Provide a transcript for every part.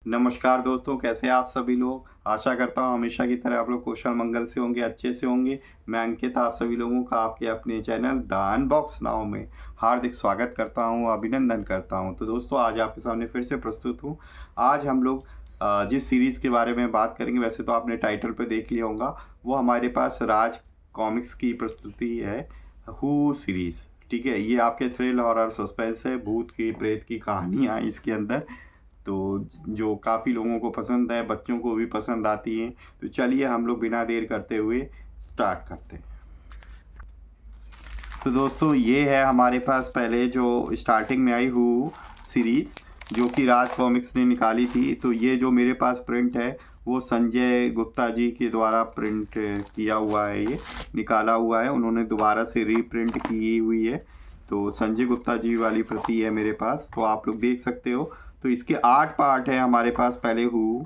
नमस्कार दोस्तों, कैसे हैं आप सभी लोग। आशा करता हूँ हमेशा की तरह आप लोग कुशल मंगल से होंगे, अच्छे से होंगे। मैं अंकित आप सभी लोगों का आपके अपने चैनल द अनबॉक्स नाउ में हार्दिक स्वागत करता हूँ, अभिनंदन करता हूँ। तो दोस्तों, आज आपके सामने फिर से प्रस्तुत हूँ। आज हम लोग जिस सीरीज़ के बारे में बात करेंगे, वैसे तो आपने टाइटल पे देख लिया होगा, वो हमारे पास राज कॉमिक्स की प्रस्तुति है, हू सीरीज़। ठीक है, ये आपके थ्रिल, हॉरर, सस्पेंस है, भूत की, प्रेत की कहानियाँ इसके अंदर। तो जो काफ़ी लोगों को पसंद है, बच्चों को भी पसंद आती हैं। तो चलिए हम लोग बिना देर करते हुए स्टार्ट करते हैं। तो दोस्तों, ये है हमारे पास पहले जो स्टार्टिंग में आई हू सीरीज़, जो कि राज कॉमिक्स ने निकाली थी। तो ये जो मेरे पास प्रिंट है, वो संजय गुप्ता जी के द्वारा प्रिंट किया हुआ है, ये निकाला हुआ है। उन्होंने दोबारा से रीप्रिंट की हुई है। तो संजय गुप्ता जी वाली प्रति है मेरे पास, तो आप लोग देख सकते हो। तो इसके 8 पार्ट है हमारे पास, पहले हू,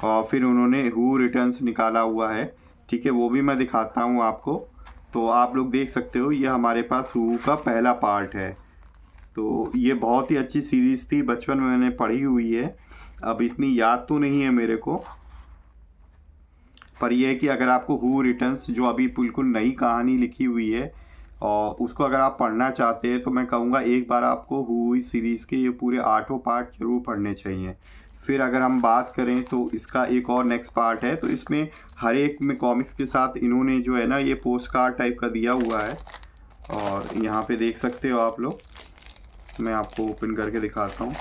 और फिर उन्होंने हू रिटर्न्स निकाला हुआ है। ठीक है, वो भी मैं दिखाता हूँ आपको। तो आप लोग देख सकते हो, ये हमारे पास हू का पहला पार्ट है। तो ये बहुत ही अच्छी सीरीज़ थी, बचपन में मैंने पढ़ी हुई है। अब इतनी याद तो नहीं है मेरे को, पर यह है कि अगर आपको हू रिटर्न्स, जो अभी बिल्कुल नई कहानी लिखी हुई है, और उसको अगर आप पढ़ना चाहते हैं, तो मैं कहूँगा एक बार आपको हू सीरीज़ के ये पूरे 8 पार्ट जरूर पढ़ने चाहिए। फिर अगर हम बात करें तो इसका एक और नेक्स्ट पार्ट है। तो इसमें हर एक में कॉमिक्स के साथ इन्होंने जो है ना, ये पोस्ट कार्ड टाइप का दिया हुआ है, और यहाँ पे देख सकते हो आप लोग। मैं आपको ओपन करके दिखाता हूँ।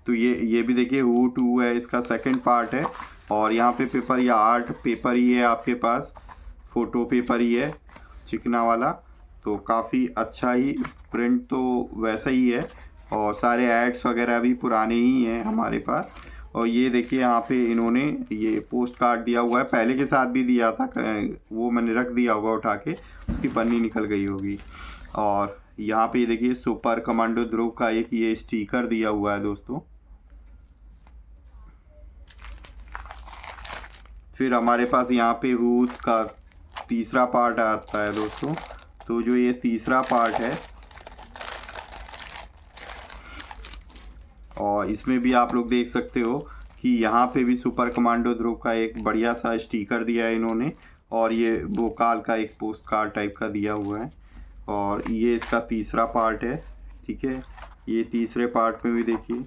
तो ये भी देखिए, हू 2 है, इसका सेकंड पार्ट है। और यहाँ पे पेपर या आर्ट पेपर ही है आपके पास, फ़ोटो पेपर ही है, चिकना वाला। तो काफ़ी अच्छा ही प्रिंट तो वैसा ही है, और सारे एड्स वगैरह भी पुराने ही हैं हमारे पास। और ये देखिए, यहाँ पे इन्होंने ये पोस्ट कार्ड दिया हुआ है, पहले के साथ भी दिया था, वो मैंने रख दिया होगा उठा के, उसकी पन्नी निकल गई होगी। और यहाँ पे देखिए, सुपर कमांडो ध्रुव का एक ये स्टिकर दिया हुआ है दोस्तों। फिर हमारे पास यहाँ पे हूत का तीसरा पार्ट आता है दोस्तों। तो जो ये तीसरा पार्ट है, और इसमें भी आप लोग देख सकते हो कि यहाँ पे भी सुपर कमांडो ध्रुव का एक बढ़िया सा स्टिकर दिया है इन्होंने, और ये भोकाल का एक पोस्ट कार्ड टाइप का दिया हुआ है। और ये इसका तीसरा पार्ट है। ठीक है, ये तीसरे पार्ट में भी देखिए,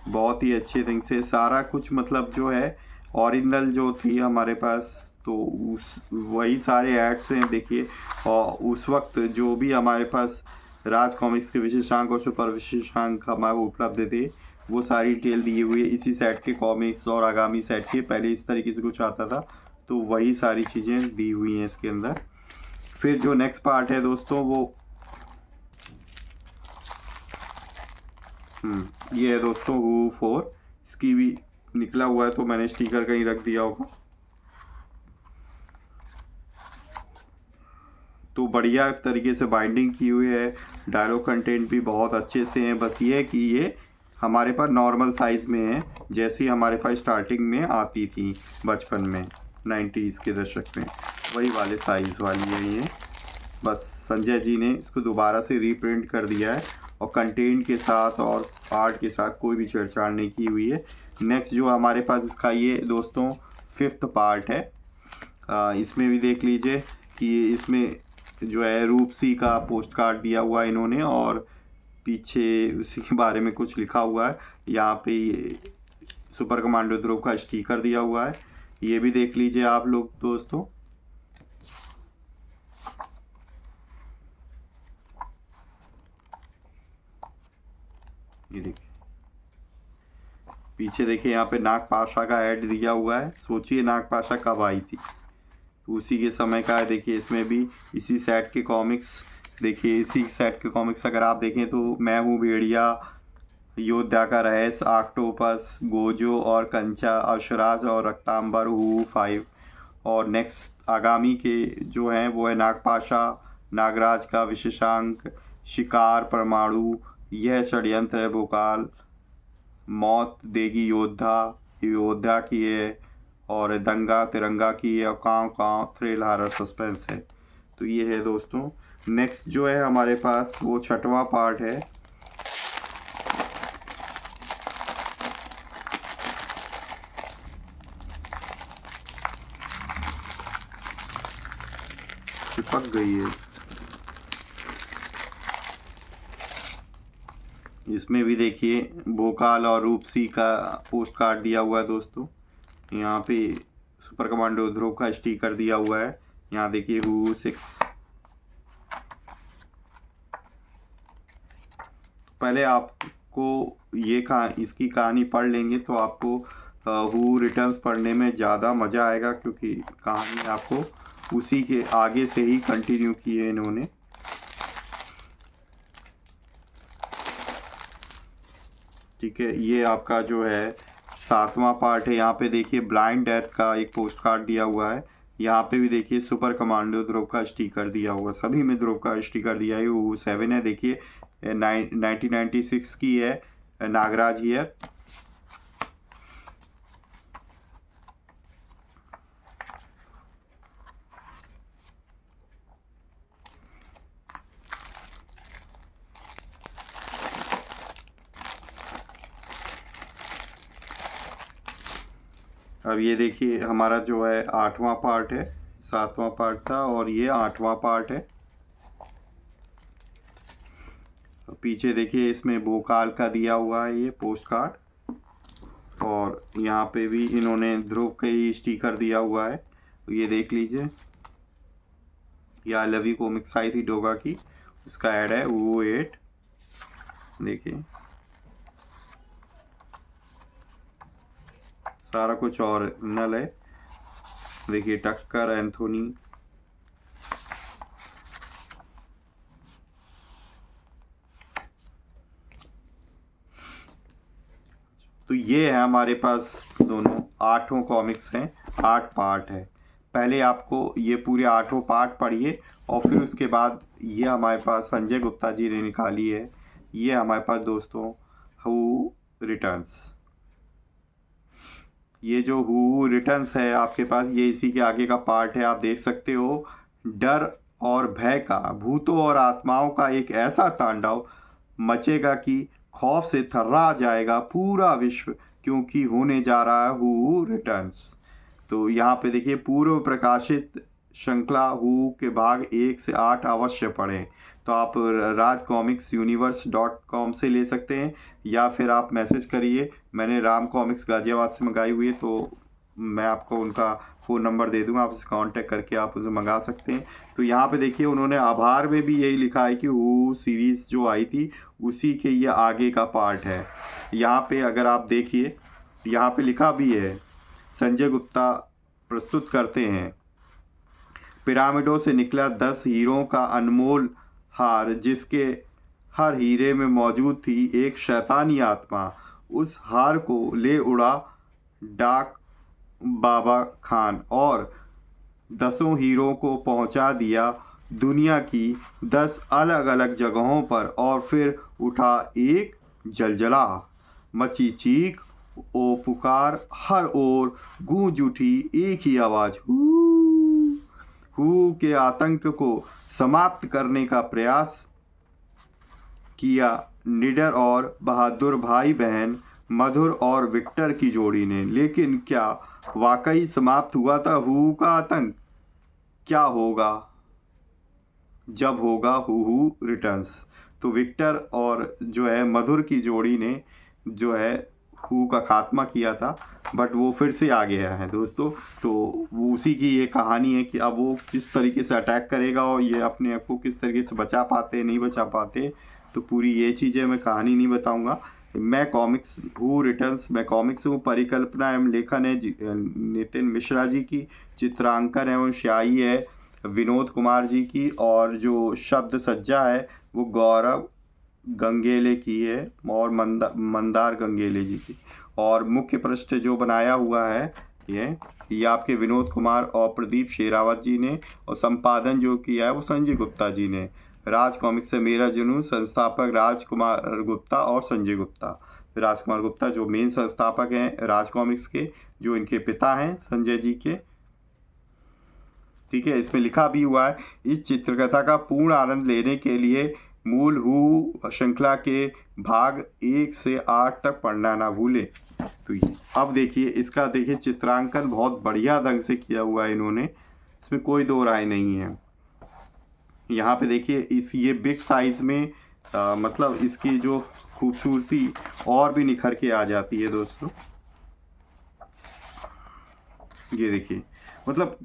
बहुत ही अच्छे ढंग से सारा कुछ, मतलब जो है ओरिजिनल जो थी हमारे पास, तो उस वही सारे एड्स हैं देखिए। और उस वक्त जो भी हमारे पास राज कॉमिक्स के विशेषांक और सुपर विशेषांक हमारे उपलब्ध थे, वो सारी डिटेल दी हुई है इसी सेट के कॉमिक्स और आगामी सेट के। पहले इस तरीके से कुछ आता था, तो वही सारी चीज़ें दी हुई हैं इसके अंदर। फिर जो नेक्स्ट पार्ट है दोस्तों, वो ये है दोस्तों हू 4। इसकी भी निकला हुआ है, तो मैंने स्टिकर कहीं रख दिया होगा। तो बढ़िया तरीके से बाइंडिंग की हुई है, डायलॉग कंटेंट भी बहुत अच्छे से हैं। बस ये है कि ये हमारे पास नॉर्मल साइज़ में है, जैसी हमारे पास स्टार्टिंग में आती थी बचपन में, 90s के दशक में, वही वाले साइज़ वाली है ये। बस संजय जी ने इसको दोबारा से रीप्रिंट कर दिया है, और कंटेंट के साथ और आर्ट के साथ कोई भी छेड़छाड़ नहीं की हुई है। नेक्स्ट जो हमारे पास इसका ये दोस्तों 5th पार्ट है। इसमें भी देख लीजिए कि इसमें जो है रूपसी का पोस्ट कार्ड दिया हुआ है इन्होंने, और पीछे उसी के बारे में कुछ लिखा हुआ है। यहाँ पे ये सुपर कमांडो ध्रुव का स्टिकर दिया हुआ है, ये भी देख लीजिए आप लोग दोस्तों। ये देखिए, पीछे देखिए, यहाँ पे नागपाशा का ऐड दिया हुआ है। सोचिए नागपाशा कब आई थी, तो उसी के समय का है। देखिए, इसमें भी इसी सेट के कॉमिक्स, देखिए इसी सेट के कॉमिक्स अगर आप देखें तो मैं हूँ भेड़िया, योद्धा का रहस्य, ऑक्टोपस, गोजो और कंचा, अवशराज और रक्तांबर, हू 5। और नेक्स्ट आगामी के जो हैं वो है नागपाशा, नागराज का विशेषांक, शिकार, परमाणु, यह षड्यंत्र है, भोकाल, मौत देगी योद्धा, योद्धा की है, और दंगा तिरंगा की है, और काँव काँव थ्रिल हॉरर सस्पेंस है। तो ये है दोस्तों। नेक्स्ट जो है हमारे पास वो 6वां पार्ट है। चिपक गई है। इसमें भी देखिए भोकाल और रूपसी का पोस्ट कार्ड दिया हुआ है दोस्तों। यहाँ पे सुपर कमांडो ध्रुव का स्टिकर दिया हुआ है। यहाँ देखिए हू 6। पहले आपको ये इसकी कहानी पढ़ लेंगे तो आपको हू रिटर्न्स पढ़ने में ज़्यादा मज़ा आएगा, क्योंकि कहानी आपको उसी के आगे से ही कंटिन्यू की है इन्होंने। ठीक है, ये आपका जो है 7वां पार्ट है। यहाँ पे देखिए ब्लाइंड डेथ का एक पोस्ट कार्ड दिया हुआ है। यहाँ पे भी देखिए सुपर कमांडो ध्रुव का स्टिकर दिया हुआ, सभी में ध्रुव का स्टिकर दिया है। वो 7 है, देखिए 1996 की है, नागराज ही है। अब ये देखिए हमारा जो है 8वां पार्ट है। 7वां पार्ट था और ये 8वां पार्ट है। पीछे देखिए इसमें भोकाल का दिया हुआ है ये पोस्ट कार्ड, और यहाँ पे भी इन्होंने ध्रुव का ही स्टिकर दिया हुआ है। ये देख लीजिए, या लवी कॉमिक्स आई थी डोगा की, उसका ऐड है वो 8। देखिए सारा कुछ और नल है। देखिए टक्कर, एंथोनी, तो ये है हमारे पास दोनों 8 कॉमिक्स हैं। 8 पार्ट है। पहले आपको ये पूरे 8 पार्ट पढ़िए और फिर उसके बाद ये हमारे पास संजय गुप्ता जी ने निकाली है। ये हमारे पास दोस्तों हू रिटर्न्स। ये जो हू रिटर्न्स है आपके पास, ये इसी के आगे का पार्ट है। आप देख सकते हो, डर और भय का, भूतों और आत्माओं का एक ऐसा तांडव मचेगा कि खौफ से थर्रा जाएगा पूरा विश्व, क्योंकि होने जा रहा है हू रिटर्न्स। तो यहाँ पे देखिए पूर्व प्रकाशित श्रृंखला हू के भाग 1 से 8 अवश्य पढ़ें। तो आप rajcomicsuniverse.com से ले सकते हैं, या फिर आप मैसेज करिए। मैंने राम कॉमिक्स गाजियाबाद से मंगाई हुई है, तो मैं आपको उनका फ़ोन नंबर दे दूंगा, आप उससे कांटेक्ट करके आप उसे मंगा सकते हैं। तो यहाँ पे देखिए उन्होंने आभार में भी यही लिखा है कि हू सीरीज़ जो आई थी उसी के ये आगे का पार्ट है। यहाँ पे अगर आप देखिए, यहाँ पे लिखा भी है, संजय गुप्ता प्रस्तुत करते हैं, पिरामिडों से निकला 10 हीरों का अनमोल हार, जिसके हर हीरे में मौजूद थी एक शैतानी आत्मा। उस हार को ले उड़ा डाक बाबा खान और 10 हीरों को पहुंचा दिया दुनिया की 10 अलग अलग जगहों पर, और फिर उठा एक जलजला, मची चीख ओ पुकार, हर ओर गूंज उठी एक ही आवाज़, हू के आतंक को समाप्त करने का प्रयास किया निडर और बहादुर भाई बहन मधुर और विक्टर की जोड़ी ने। लेकिन क्या वाकई समाप्त हुआ था हू का आतंक? क्या होगा जब होगा हू रिटर्न्स? तो विक्टर और जो है मधुर की जोड़ी ने जो है हू का खात्मा किया था, बट वो फिर से आ गया है दोस्तों। तो वो उसी की ये कहानी है कि अब वो किस तरीके से अटैक करेगा और ये अपने आप को किस तरीके से बचा पाते नहीं बचा पाते। तो पूरी ये चीज़ें मैं कहानी नहीं बताऊंगा। मैं कॉमिक्स हू रिटर्न्स, मैं कॉमिक्स हूँ। परिकल्पना एवं लेखन है नितिन मिश्रा जी की, चित्रांकन एवं स्याही है विनोद कुमार जी की, और जो शब्द सज्जा है वो गौरव गंगेले की है और मंदार गंगेले जी की, और मुख्य पृष्ठ जो बनाया हुआ है ये आपके विनोद कुमार और प्रदीप शेरावत जी ने, और संपादन जो किया है वो संजय गुप्ता जी ने। राज कॉमिक्स से मेरा जुनून, संस्थापक राजकुमार गुप्ता और संजय गुप्ता। राजकुमार गुप्ता जो मेन संस्थापक हैं राज कॉमिक्स के, जो इनके पिता हैं संजय जी के। ठीक है, इसमें लिखा भी हुआ है, इस चित्रकथा का पूर्ण आनंद लेने के लिए मूल हू श्रृंखला के भाग 1 से 8 तक पढ़ना ना भूलें। तो अब देखिए इसका, देखिए चित्रांकन बहुत बढ़िया ढंग से किया हुआ है इन्होंने, इसमें कोई दो राय नहीं है। यहाँ पे देखिए ये बिग साइज में मतलब इसकी जो खूबसूरती और भी निखर के आ जाती है दोस्तों। ये देखिए मतलब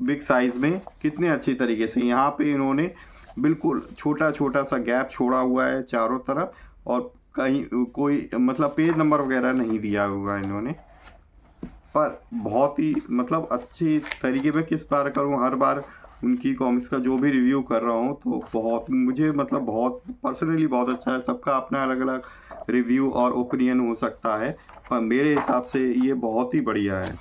बिग साइज में कितने अच्छी तरीके से यहाँ पे इन्होंने बिल्कुल छोटा छोटा सा गैप छोड़ा हुआ है चारों तरफ, और कहीं कोई मतलब पेज नंबर वगैरह नहीं दिया हुआ है इन्होंने, पर बहुत ही मतलब अच्छी तरीके में किस बार करूँ, हर बार उनकी कॉमिक्स का जो भी रिव्यू कर रहा हूँ तो बहुत मुझे मतलब बहुत पर्सनली बहुत अच्छा है। सबका अपना अलग अलग रिव्यू और ओपिनियन हो सकता है, पर मेरे हिसाब से ये बहुत ही बढ़िया है।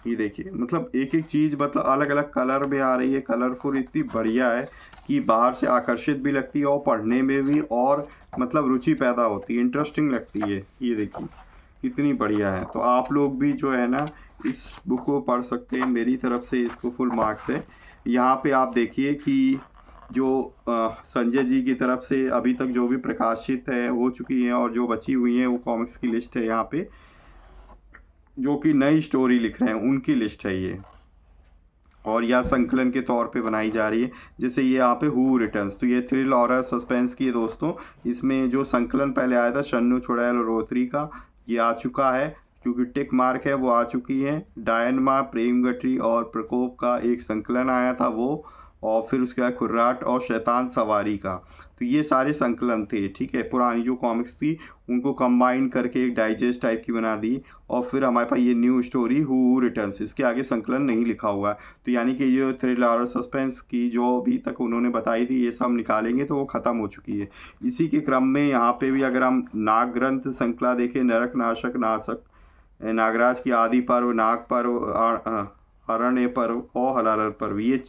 ये देखिए मतलब एक एक चीज़ मतलब अलग अलग कलर में आ रही है, कलरफुल इतनी बढ़िया है कि बाहर से आकर्षित भी लगती है और पढ़ने में भी और मतलब रुचि पैदा होती है, इंटरेस्टिंग लगती है। ये देखिए कितनी बढ़िया है। तो आप लोग भी जो है ना इस बुक को पढ़ सकते हैं, मेरी तरफ से इसको फुल मार्क्स है। यहाँ पे आप देखिए कि जो संजय जी की तरफ से अभी तक जो भी प्रकाशित है हो चुकी हैं और जो बची हुई हैं वो कॉमिक्स की लिस्ट है यहाँ पे, जो कि नई स्टोरी लिख रहे हैं उनकी लिस्ट है ये, और यह संकलन के तौर पे बनाई जा रही है। जैसे ये यहाँ पे हू रिटर्न्स, तो ये थ्रिल हॉरर सस्पेंस की है दोस्तों। इसमें जो संकलन पहले आया था शन्नु चुड़ैल और रोत्री का, ये आ चुका है क्योंकि टिक मार्क है वो आ चुकी है। डायनमा, प्रेम गठरी और प्रकोप का एक संकलन आया था वो, और फिर उसके बाद खुर्राट और शैतान सवारी का, तो ये सारे संकलन थे। ठीक है, पुरानी जो कॉमिक्स थी उनको कंबाइन करके एक डाइजेस्ट टाइप की बना दी, और फिर हमारे पास ये न्यू स्टोरी हू रिटर्न्स, इसके आगे संकलन नहीं लिखा हुआ है। तो यानी कि ये थ्रिलर और सस्पेंस की जो अभी तक उन्होंने बताई थी ये सब निकालेंगे तो वो ख़त्म हो चुकी है। इसी के क्रम में यहाँ पे भी अगर हम नाग ग्रंथ श्रृंखला देखें, नरक नाशक नाशक, नागराज की आदि पर्व, नाग पर्व, अरण्य पर्व और हलाल पर्व, ये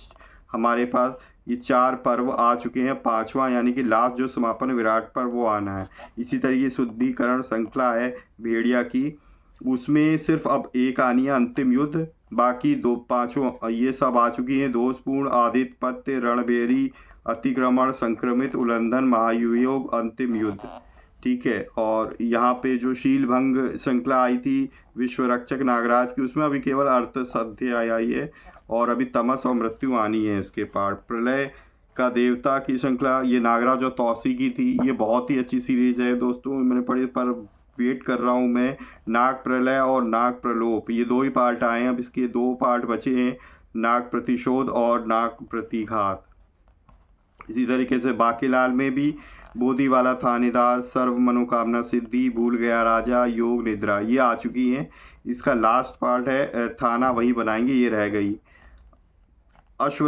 हमारे पास ये 4 पर्व आ चुके हैं। 5वां यानी कि लास्ट जो समापन विराट पर्व वो आना है। इसी तरीके शुद्धिकरण श्रृंखला है भेड़िया की, उसमें सिर्फ अब एक आनी है अंतिम युद्ध, बाकी 5 ये सब आ चुकी हैं। दोषपूर्ण, आदित्य, रणबेरी, अतिक्रमण, संक्रमित, उल्लंघन, महायुयोग, अंतिम युद्ध। ठीक है, और यहाँ पे जो शीलभंग श्रृंखला आई थी विश्वरक्षक नागराज की, उसमें अभी केवल अर्थ सध्य आई है, और अभी तमस और मृत्यु आनी है इसके पार्ट। प्रलय का देवता की श्रृंखला, ये नागराज और तौसी की थी, ये बहुत ही अच्छी सीरीज है दोस्तों, मैंने पढ़ी, पर वेट कर रहा हूँ मैं। नाग प्रलय और नाग प्रलोप, ये 2 ही पार्ट आए हैं, अब इसके 2 पार्ट बचे हैं, नाग प्रतिशोध और नाग प्रतिघात। इसी तरीके से बाकीलाल में भी बोधी वाला थानेदार, सर्व मनोकामना सिद्धि, भूल गया राजा, योग निद्रा, ये आ चुकी हैं। इसका लास्ट पार्ट है थाना, वही बनाएंगे, ये रह गई। अश्व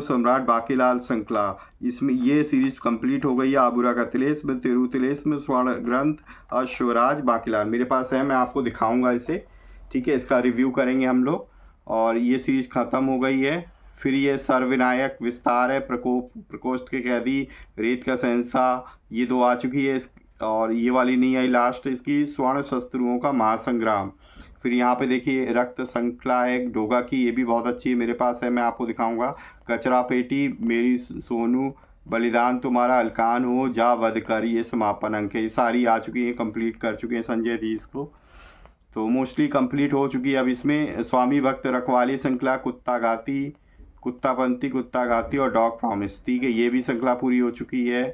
सम्राट बाकीलाल श्रृंखला, इसमें ये सीरीज कंप्लीट हो गई है। आबूरा का तिलेस्म, तिरु तिलेस्म, स्वर्ण ग्रंथ, अश्वराज, बाकीलाल मेरे पास है, मैं आपको दिखाऊंगा इसे। ठीक है, इसका रिव्यू करेंगे हम लोग, और ये सीरीज ख़त्म हो गई है। फिर ये सर्वविनायक विस्तार है, प्रकोष्ठ के कैदी, रेत का शहंशाह, ये 2 आ चुकी है। और ये वाली नहीं आई लास्ट इसकी, स्वर्ण शत्रुओं का महासंग्राम। फिर यहाँ पे देखिए रक्त श्रृंखला है डोगा की, ये भी बहुत अच्छी है, मेरे पास है, मैं आपको दिखाऊंगा। कचरा पेटी, मेरी सोनू, बलिदान तुम्हारा अलकान हो, जा वध कर, ये समापन अंक है। ये सारी आ चुकी हैं, कंप्लीट कर चुके हैं संजय जी इसको, तो मोस्टली कंप्लीट हो चुकी है। अब इसमें स्वामी भक्त रखवाली श्रृंखला, कुत्तापंथी, कुत्ता गाती और डॉग प्रॉमिस, ठीक है, ये भी श्रृंखला पूरी हो चुकी है।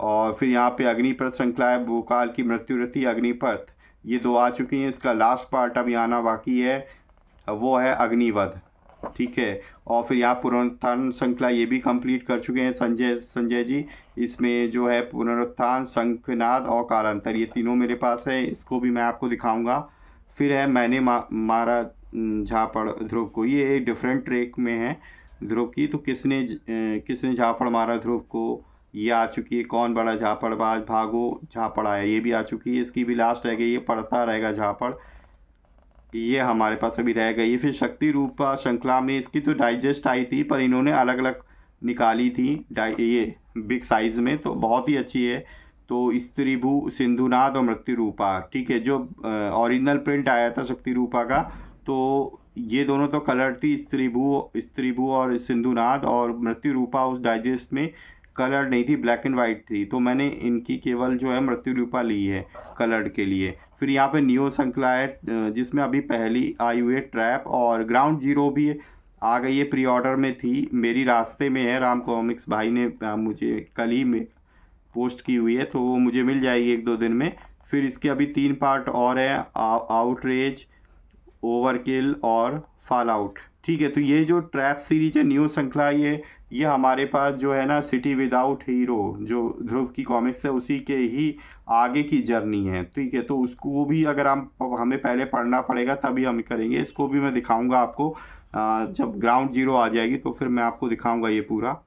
और फिर यहाँ पे अग्निपथ श्रृंखला है, भूकाल की मृत्युरति, अग्निपथ, ये 2 आ चुकी हैं। इसका लास्ट पार्ट अभी आना बाकी है, वो है अग्निवध। ठीक है, और फिर यहाँ पुनरुत्थान श्रृंखला, ये भी कंप्लीट कर चुके हैं संजय जी। इसमें जो है पुनरुत्थान, शंखनाद और कालांतर, ये तीनों मेरे पास है, इसको भी मैं आपको दिखाऊंगा। फिर है मैंने मारा झापड़ ध्रुव को, ये डिफरेंट ट्रैक में है ध्रुव की, तो किसने झापड़ मारा ध्रुव को, ये आ चुकी है। कौन बड़ा झापड़बाज, भागो झापड़ आया, ये भी आ चुकी है। इसकी भी लास्ट रह गई, ये पढ़ता रहेगा झापड़, ये हमारे पास अभी रह गई। फिर शक्ति रूपा श्रृंखला में इसकी तो डाइजेस्ट आई थी, पर इन्होंने अलग अलग निकाली थी ये बिग साइज़ में, तो बहुत ही अच्छी है। तो स्त्री भू, सिंधुनाद और मृत्यु रूपा, ठीक है। जो ओरिजिनल प्रिंट आया था शक्ति रूपा का, तो ये दोनों तो कलर थी, स्त्री भू और सिंधुनाद, और मृत्यु रूपा उस डाइजेस्ट में कलर नहीं थी, ब्लैक एंड वाइट थी। तो मैंने इनकी केवल जो है मृत्यु रूपा ली है कलर्ड के लिए। फिर यहाँ पे नियो श्रृंखला है जिसमें अभी पहली आई हुई है ट्रैप, और ग्राउंड जीरो भी आ गई है, प्री ऑर्डर में थी, मेरी रास्ते में है। राम कॉमिक्स भाई ने मुझे कल ही में पोस्ट की हुई है, तो वो मुझे मिल जाएगी 1-2 दिन में। फिर इसके अभी 3 पार्ट और है, आउटरेज, ओवरकिल और फॉल आउट, ठीक है। तो ये जो ट्रैप सीरीज है नियो श्रृंखला, ये हमारे पास जो है ना सिटी विदाउट हीरो, जो ध्रुव की कॉमिक्स है उसी के ही आगे की जर्नी है, ठीक है। तो उसको भी अगर हमें पहले पढ़ना पड़ेगा तभी हम करेंगे। इसको भी मैं दिखाऊंगा आपको जब ग्राउंड जीरो आ जाएगी, तो फिर मैं आपको दिखाऊंगा ये पूरा।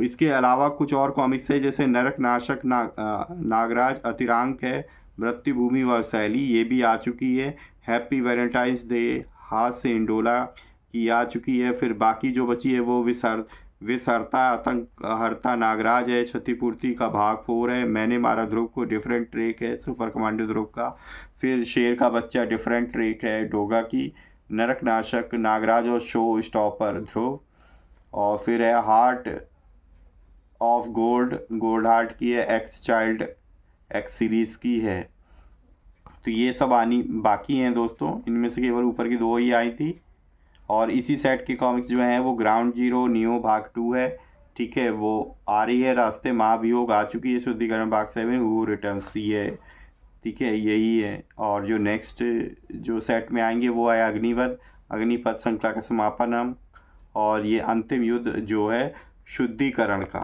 इसके अलावा कुछ और कॉमिक्स है, जैसे नरक नाशक, नागराज, अतिरांक है, मृत्यु भूमि व शैली, ये भी आ चुकी है। हैप्पी वैलेंटाइंस डे, हाथ से इंडोला की आ चुकी है। फिर बाकी जो बची है वो विसरता आतंक हरता नागराज है, क्षतिपूर्ति का भाग 4 है, मैंने मारा ध्रुव को डिफरेंट ट्रेक है, सुपर कमांडो ध्रुव का। फिर शेर का बच्चा डिफरेंट ट्रेक है डोगा की, नरक नाशक नागराज और शो स्टॉपर ध्रुव। और फिर है हार्ट ऑफ गोल्ड हार्ट की है, एक्स चाइल्ड एक्स सीरीज़ की है। तो ये सब आनी बाकी हैं दोस्तों, इनमें से केवल ऊपर की 2 ही आई थी। और इसी सेट की कॉमिक्स जो हैं वो ग्राउंड जीरो नियो भाग 2 है, ठीक है, वो आ रही है रास्ते। महाभियोग आ चुकी है, शुद्धिकरण भाग 7, हु रिटर्न्स, ये ठीक है, यही है। और जो नेक्स्ट जो सेट में आएंगे वो है अग्निपथ श्रृंखला का समापनम, और ये अंतिम युद्ध जो है शुद्धिकरण का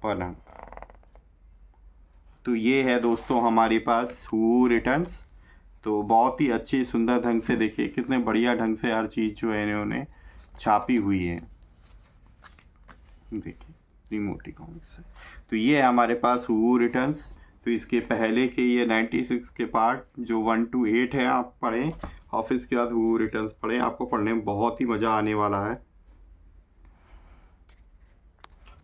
पनम। तो ये है दोस्तों हमारे पास हु रिटर्न्स। तो बहुत ही अच्छी सुंदर ढंग से, देखिए कितने बढ़िया ढंग से हर चीज़ जो है इन्होंने छापी हुई है, देखिए रिमोटी कॉमिक्स है। तो ये है हमारे पास हु रिटर्न्स। तो इसके पहले के ये 96 के पार्ट जो 1 to 8 है आप पढ़ें, और फिर इसके बाद हु रिटर्न्स पढ़ें, आपको पढ़ने में बहुत ही मज़ा आने वाला है।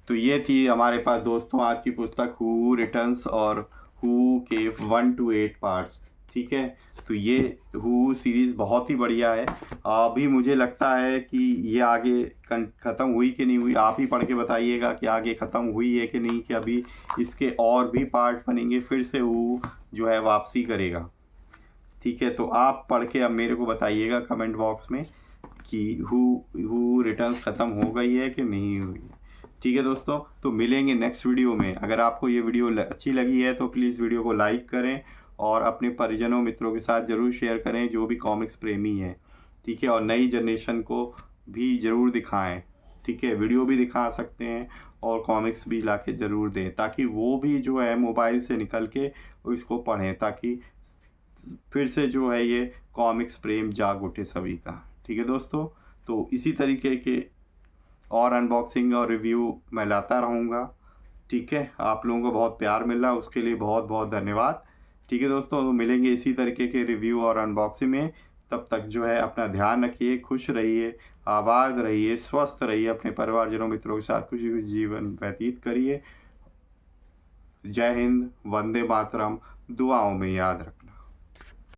तो ये थी हमारे पास दोस्तों आज की पुस्तक हु रिटर्न्स और हु के 1 to 8 पार्ट्स, ठीक है। तो ये हु सीरीज़ बहुत ही बढ़िया है। अभी मुझे लगता है कि ये आगे ख़त्म हुई कि नहीं हुई, आप ही पढ़ के बताइएगा कि आगे ख़त्म हुई है कि नहीं, कि अभी इसके और भी पार्ट बनेंगे, फिर से हु जो है वापसी करेगा, ठीक है। तो आप पढ़ के अब मेरे को बताइएगा कमेंट बॉक्स में कि हु रिटर्न्स ख़त्म हो गई है कि नहीं हुई है, ठीक है दोस्तों। तो मिलेंगे नेक्स्ट वीडियो में। अगर आपको ये वीडियो अच्छी लगी है तो प्लीज़ वीडियो को लाइक करें और अपने परिजनों मित्रों के साथ ज़रूर शेयर करें जो भी कॉमिक्स प्रेमी हैं, ठीक है। और नई जनरेशन को भी ज़रूर दिखाएं, ठीक है। वीडियो भी दिखा सकते हैं और कॉमिक्स भी ला के ज़रूर दें, ताकि वो भी जो है मोबाइल से निकल के इसको पढ़ें, ताकि फिर से जो है ये कॉमिक्स प्रेम जाग उठे सभी का, ठीक है दोस्तों। तो इसी तरीके के और अनबॉक्सिंग और रिव्यू मैं लाता रहूँगा, ठीक है। आप लोगों को बहुत प्यार मिल रहा है, उसके लिए बहुत बहुत धन्यवाद, ठीक है दोस्तों। तो मिलेंगे इसी तरीके के रिव्यू और अनबॉक्सिंग में। तब तक जो है अपना ध्यान रखिए, खुश रहिए, आबाद रहिए, स्वस्थ रहिए, अपने परिवारजनों मित्रों के साथ खुशी जीवन व्यतीत करिए। जय हिंद, वंदे मातरम, दुआओं में याद रखें।